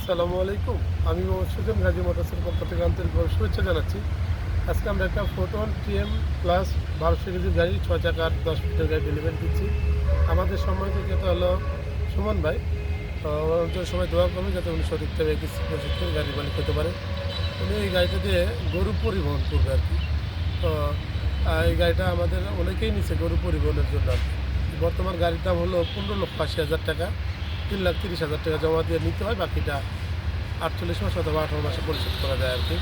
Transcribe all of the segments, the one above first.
আসসালামু আলাইকুম। আমি মোহাম্মদ সুজন গাজী মোটরসের পক্ষ থেকে আন্তরিক শুভেচ্ছা জানাচ্ছি। আজকে আমরা একটা ফোটন টিএম প্লাস 1200 কেজির গাড়ি 6 চাকার 10 ফিটের গাড়ি ডেলিভারি দিচ্ছি। আমাদের সম্মানিত ক্রেতা হলো সুমন ভাই। অঞ্চল সবাই দোয়া করবে যাতে উনি সঠিকভাবে প্রশিক্ষণ গাড়ির মালিক হতে পারে। উনি এই গাড়িটা দিয়ে গরু পরিবহন করবে আর কি। তো এই গাড়িটা আমাদের অনেকেই নিচ্ছে গরু পরিবহনের জন্য আর কি। বর্তমান গাড়ির দাম হলো 15,80,000 টাকা। 3,30,000 টাকা জমা দিয়ে নিতে হয়, বাকিটা 48 মাস অথবা 18 মাসে পরিশোধ করা যায় আর কি।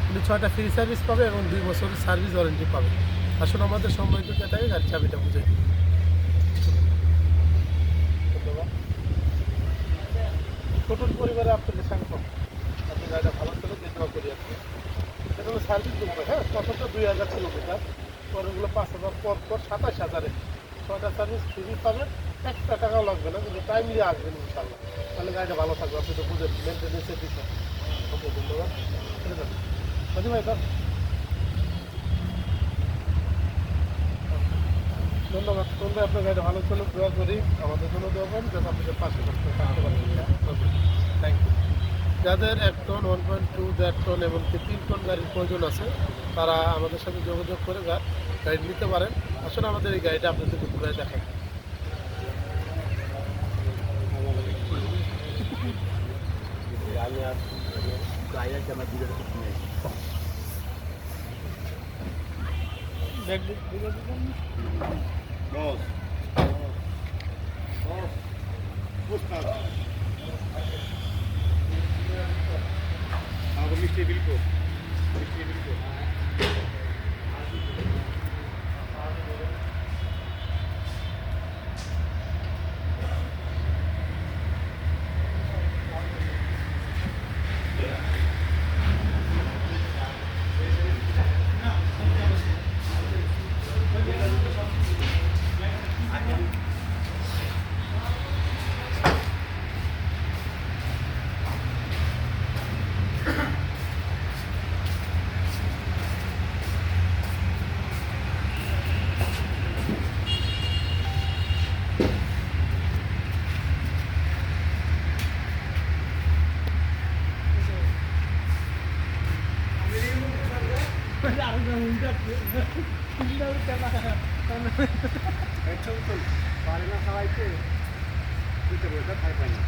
উনি 6টা ফ্রি সার্ভিস পাবে এবং 2 বছরের সার্ভিস ওয়ারেন্টি পাবে। আসলে আমাদের সম্মানিত ক্রেতাকে গাড়ির চাবিটা বুঝে দিই। ধন্যবাদ। ছোটন পরিবারে আপনাকে স্বাগতম। আপনি গাড়িটা ভালো চলে যে দোয়া করি আপনি। এটা হলো সার্ভিস করবে, হ্যাঁ, প্রথমটা 2,000 কিলোমিটার, পরেরগুলো 5,000, পর 27,000-এ 6টা সার্ভিস ফ্রি পাবেন। একটা টাকাও লাগবে না, কিন্তু টাইমলি আসবেন ইনশাল্লাহ। তাহলে গাড়িটা ভালো থাকবে, আপনি তো বুঝেন মেনটেন্যান্সের বিষয়। ওকে, ধন্যবাদ। সজি ভাই ধর। ধন্যবাদ। তোমরা আপনার গাড়িটা ভালো চলে দোয়া করি, আমাদের জন্য দোয়া করেন যাতে আপনাদের পাশে থাকতে পারেন। Thank you. যাদের 1 টন, 1.2, 1.5 টন এমনকি 3 টন গাড়ির প্রয়োজন আছে, তারা আমাদের সাথে যোগাযোগ করে গাড়ি নিতে পারেন। আসলে আমাদের এই গাড়িটা আপনাদেরকে ঘুরে দেখান। আমি আর ড্রাইভার ক্যামেরা দিকে বস বস আমাকে মিষ্টি বিল কর মিষ্টি বিল কর পারে না সবাইকে দিতে বলতে খাই পাই না